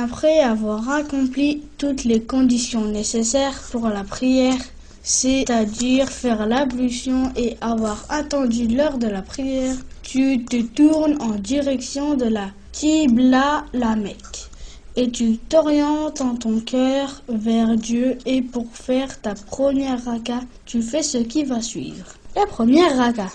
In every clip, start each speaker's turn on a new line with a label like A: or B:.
A: Après avoir accompli toutes les conditions nécessaires pour la prière, c'est-à-dire faire l'ablution et avoir attendu l'heure de la prière, tu te tournes en direction de la Qibla, la Mecque, et tu t'orientes en ton cœur vers Dieu, et pour faire ta première raka, tu fais ce qui va suivre. La première raka.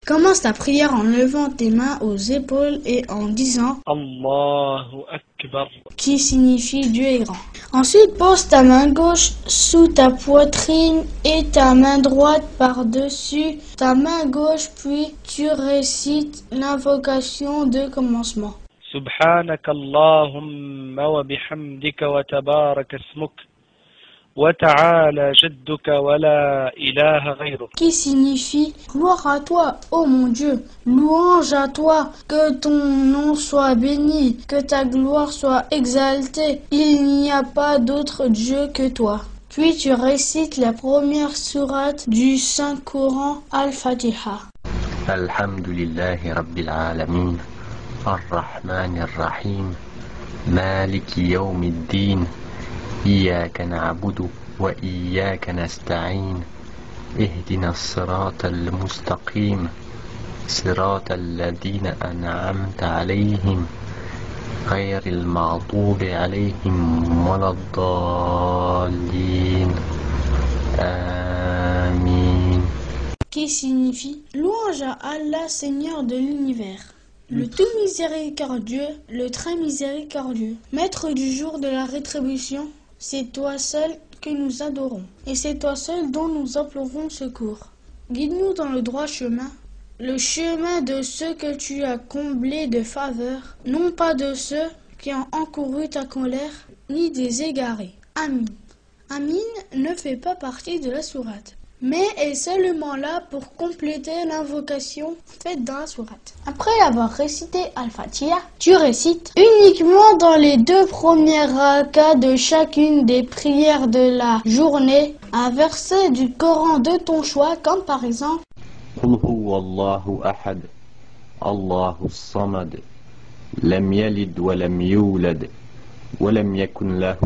A: Commence ta prière en levant tes mains aux épaules et en disant
B: Allahu Akbar,
A: qui signifie Dieu est grand. Ensuite, pose ta main gauche sous ta poitrine et ta main droite par-dessus ta main gauche, puis tu récites l'invocation de commencement.
B: Subhanaka Allahumma wa bihamdika wa tabaraka ismuk wa ta'ala jadduka wa la ilaha ghayruk.
A: Qui signifie gloire à toi, ô mon Dieu, louange à toi, que ton nom soit béni, que ta gloire soit exaltée. Il n'y a pas d'autre Dieu que toi. Puis tu récites la première sourate du Saint-Coran, Al-Fatiha.
C: Alhamdulillahi Rabbil Alamin, Ar-Rahman Ar-Rahim, Maliki Yawmiddin, Iyaka na'budu wa iyaka nasta'in, Ihdina as-sirata al-mustaqim, Sirata alladhina an'amta alayhim, غير المغضوب عليهم ولا الضالين آمين.
A: Qui signifie louange à Allah, Seigneur de l'univers, le tout miséricordieux, le très miséricordieux, maître du jour de la rétribution. C'est toi seul que nous adorons, et c'est toi seul dont nous implorons secours. Guide-nous dans le droit chemin, le chemin de ceux que tu as comblés de faveur, non pas de ceux qui ont encouru ta colère, ni des égarés. Amin. Amin ne fait pas partie de la sourate, mais est seulement là pour compléter l'invocation faite dans la sourate. Après avoir récité Al-Fatiha, tu récites uniquement dans les 2 premières rakas de chacune des prières de la journée un verset du Coran de ton choix, comme par exemple
C: قل هو الله أحد الله الصمد لم يلد ولم يولد ولم يكن له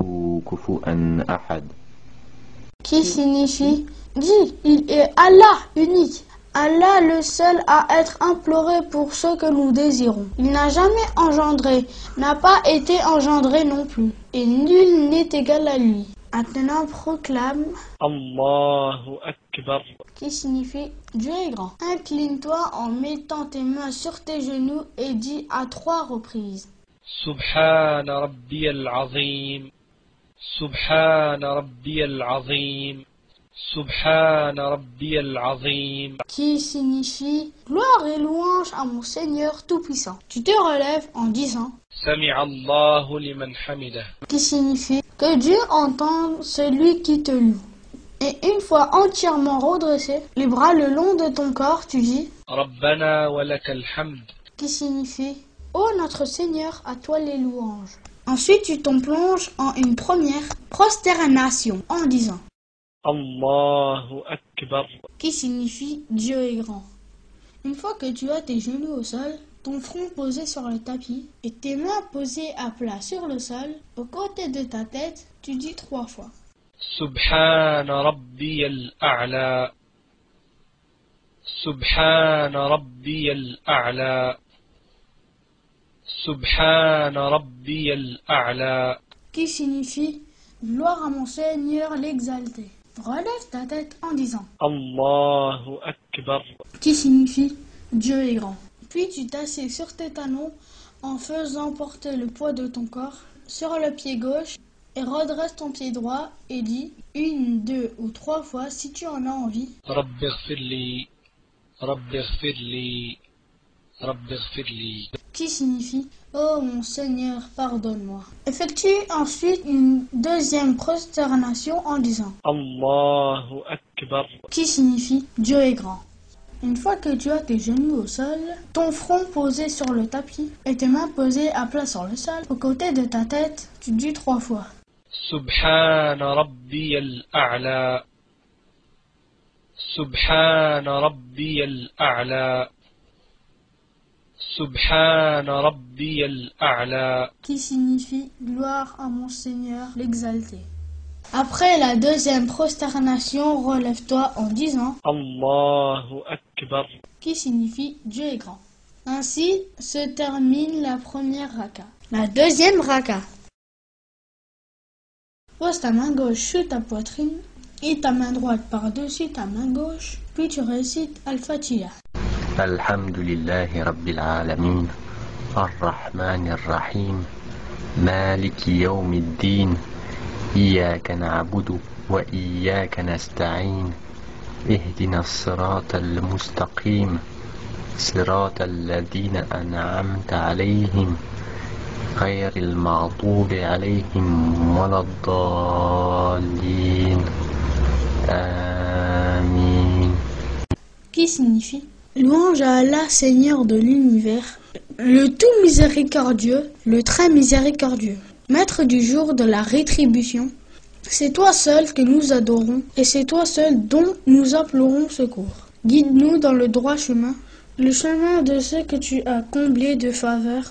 C: كفوا أحد.
A: qui signifie dis, il est Allah unique, Allah le seul à être imploré pour ce que nous désirons. Il n'a jamais engendré, n'a pas été engendré non plus, et nul n'est égal à lui. Maintenant proclame
B: Allahu Akbar,
A: qui signifie Dieu est grand. Incline-toi en mettant tes mains sur tes genoux et dis à 3 reprises
B: Subhana Rabbiyal Azim, Subhana Rabbiyal Azim, Subhana Rabbiyal Azim.
A: qui signifie gloire et louange à mon Seigneur Tout-Puissant. Tu te relèves en disant
B: Sami'a Allahu liman hamidah.
A: qui signifie que Dieu entende celui qui te loue. Et une fois entièrement redressé, les bras le long de ton corps, tu dis
B: Rabbana wa lakal hamd.
A: qui signifie ô notre Seigneur, à toi les louanges. Ensuite, tu t'en plonges en une première prosternation en disant
B: Allahu Akbar,
A: qui signifie Dieu est grand. Une fois que tu as tes genoux au sol, ton front posé sur le tapis et tes mains posées à plat sur le sol, aux côtés de ta tête, tu dis 3 fois
B: Subhana Rabbiyal A'la, Subhana Rabbiyal A'la, Subhana Rabbiyal A'la.
A: qui signifie gloire à mon Seigneur l'exalté. Relève ta tête en disant
B: Allahu Akbar,
A: qui signifie Dieu est grand. Puis tu t'assieds sur tes talons en faisant porter le poids de ton corps sur le pied gauche et redresse ton pied droit et dis 1, 2 ou 3 fois si tu en as envie.
B: Rabbi ighfirli, Rabbi ighfirli, Rabbi ighfirli.
A: Qui signifie ô mon Seigneur, pardonne-moi. Effectue ensuite une deuxième prosternation en disant
B: Allahu Akbar,
A: qui signifie Dieu est grand. Une fois que tu as tes genoux au sol, ton front posé sur le tapis et tes mains posées à plat sur le sol, aux côtés de ta tête, tu dis 3 fois
B: Subhana Rabbiyal A'la, Subhana Rabbiyal A'la, سبحان ربي الأعلى
A: qui signifie gloire à mon Seigneur l'exalté. Après la deuxième prosternation, relève-toi en disant
B: الله أكبر
A: qui signifie Dieu est grand. Ainsi se termine la première raka. La deuxième raka. Pose ta main gauche sur ta poitrine et ta main droite par-dessus ta main gauche, puis tu récites Al-Fatiha.
C: الحمد لله رب العالمين الرحمن الرحيم مالك يوم الدين إياك نعبد وإياك نستعين اهدنا الصراط المستقيم صراط الذين أنعمت عليهم غير المغضوب عليهم ولا الضالين آمين.
A: Qui signifie louange à Allah, Seigneur de l'univers, le tout miséricordieux, le très miséricordieux, maître du jour de la rétribution. C'est toi seul que nous adorons et c'est toi seul dont nous implorons secours. Guide-nous dans le droit chemin, le chemin de ceux que tu as comblés de faveur,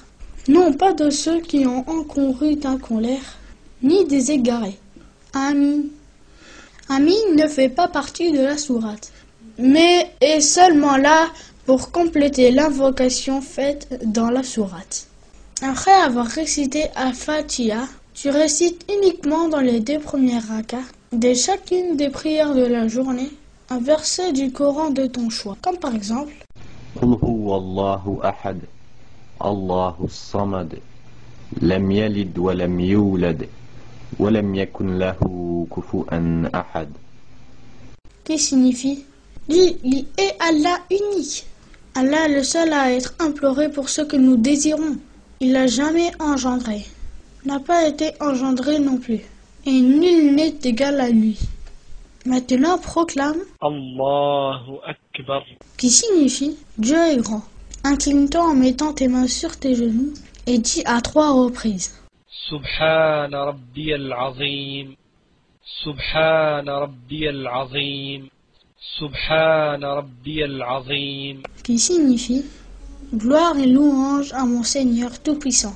A: non pas de ceux qui ont encouru ta colère, ni des égarés. Amin. Amin ne fait pas partie de la sourate, mais est seulement là pour compléter l'invocation faite dans la sourate. Après avoir récité Al-Fatiha, tu récites uniquement dans les 2 premières rakas de chacune des prières de la journée un verset du Coran de ton choix, comme par exemple
C: قل هو الله أحد الله الصمد لم يلد ولم يولد ولم يكن له كفوا أحد.
A: qui signifie lui est Allah unique. Allah le seul à être imploré pour ce que nous désirons. Il n'a jamais engendré, n'a pas été engendré non plus, et nul n'est égal à lui. Maintenant proclame
B: الله أكبر
A: qui signifie Dieu est grand. Incline-toi en mettant tes mains sur tes genoux et dis à 3 reprises
B: سبحان ربي العظيم سبحان ربي العظيم سبحان ربي العظيم
A: qui signifie gloire et louange à mon Seigneur Tout-Puissant.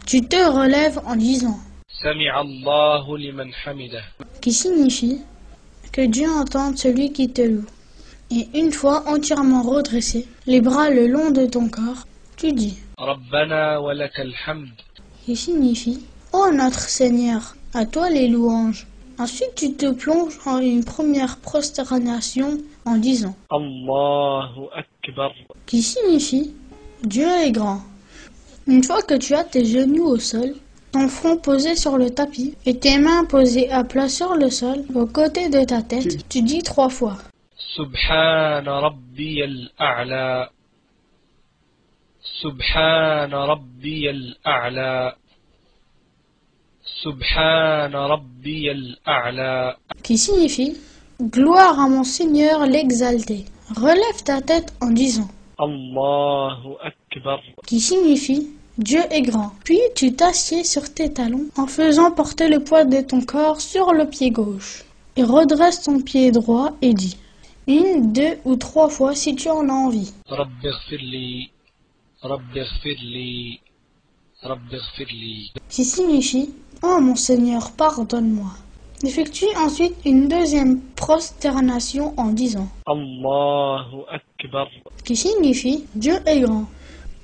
A: Tu te relèves en disant
B: سمع الله لمن حمده
A: qui signifie que Dieu entende celui qui te loue. Et une fois entièrement redressé, les bras le long de ton corps, tu dis
B: ربنا ولك الحمد
A: qui signifie ô notre Seigneur, à toi les louanges. Ensuite tu te plonges en une première prosternation en disant
B: الله أكبر
A: qui signifie Dieu est grand. Une fois que tu as tes genoux au sol, ton front posé sur le tapis et tes mains posées à plat sur le sol, aux côtés de ta tête, tu dis 3 fois
B: سبحان ربي الأعلى سبحان ربي الأعلى سبحان ربي الأعلى
A: qui signifie gloire à mon Seigneur l'exalté. Relève ta tête en disant
B: الله أكبر
A: qui signifie Dieu est grand. Puis tu t'assieds sur tes talons en faisant porter le poids de ton corps sur le pied gauche. Et redresse ton pied droit et dis 1, 2 ou 3 fois si tu en as envie.
B: رب اغفر لي رب اغفر لي رب اغفر لي
A: Qui signifie oh mon Seigneur, pardonne-moi. Effectue ensuite une deuxième prosternation en disant
B: الله أكبر
A: qui signifie Dieu est grand.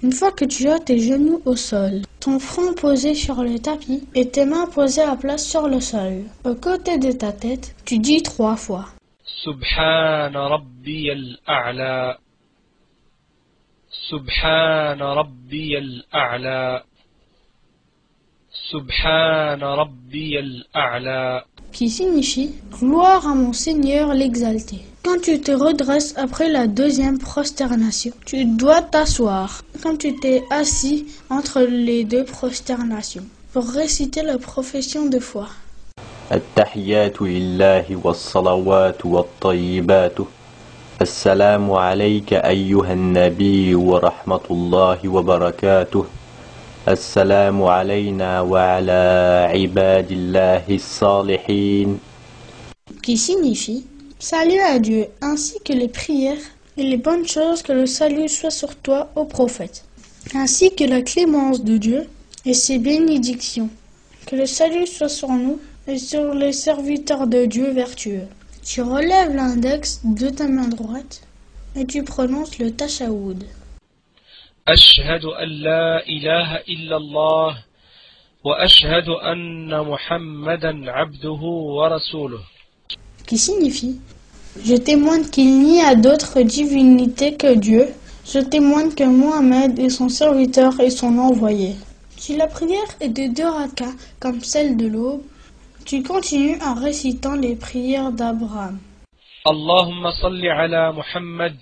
A: Une fois que tu as tes genoux au sol, ton front posé sur le tapis et tes mains posées à plat sur le sol, aux côtés de ta tête, tu dis 3 fois
B: سبحان ربي الأعلى سبحان ربي الأعلى سبحان ربي الأعلى
A: qui signifie gloire à mon Seigneur l'exalté. Quand tu te redresses après la deuxième prosternation, tu dois t'asseoir comme tu t'es assis entre les 2 prosternations pour réciter la profession de foi.
C: التحيات لله والصلوات والطيبات السلام عليك أيها النبي ورحمة الله وبركاته السلام علينا وعلى عباد الله الصالحين
A: qui signifie salut à Dieu ainsi que les prières et les bonnes choses, que le salut soit sur toi, ô prophète. ainsi que la clémence de Dieu et ses bénédictions. Que le salut soit sur nous et sur les serviteurs de Dieu vertueux. Tu relèves l'index de ta main droite et tu prononces le tashahoud.
B: أشهد أن لا إله إلا الله وأشهد أن محمدا عبده ورسوله.
A: Qui signifie: je témoigne qu'il n'y a d'autre divinité que Dieu. Je témoigne que Mohammed est son serviteur et son envoyé. Si la prière est de 2 rakas comme celle de l'aube, tu continues en récitant les prières d'Abraham.
B: اللهم صل على محمد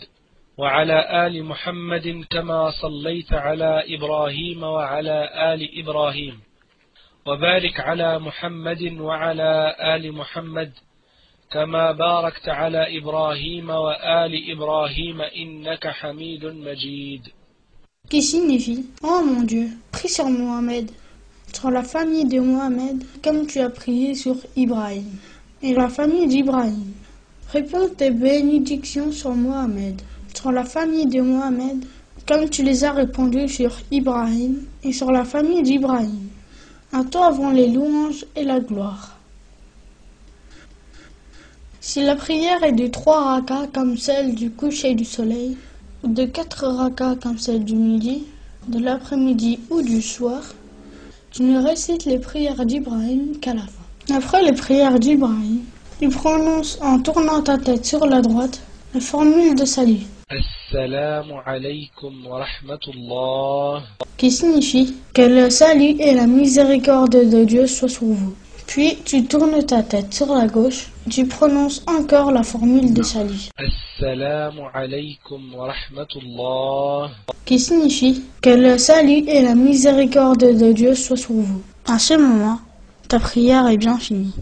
B: وعلى آل محمد كما صليت على إبراهيم وعلى آل إبراهيم وبارك على محمد وعلى آل محمد كما باركت على إبراهيم وآل إبراهيم إنك حميد مجيد.
A: Qui signifie: oh mon Dieu, prie sur Mohammed, sur la famille de Mohammed, comme tu as prié sur Ibrahim, et la famille d'Ibrahim. Réponds tes bénédictions sur Mohammed, sur la famille de Mohammed, comme tu les as répandues sur Ibrahim, et sur la famille d'Ibrahim. À toi vont les louanges et la gloire. Si la prière est de 3 rakas comme celle du coucher du soleil, ou de 4 rakas comme celle du midi, de l'après-midi ou du soir, tu ne récites les prières d'Ibrahim qu'à la fin. Après les prières d'Ibrahim, tu prononces en tournant ta tête sur la droite la formule de salut.
B: Assalamu alaykum wa rahmatullah.
A: Qui signifie que le salut et la miséricorde de Dieu soient sur vous. Puis tu tournes ta tête sur la gauche et tu prononces encore la formule de salut.
B: Assalamu alaykum wa rahmatullah.
A: Qui signifie que le salut et la miséricorde de Dieu soient sur vous. À ce moment, ta prière est bien finie.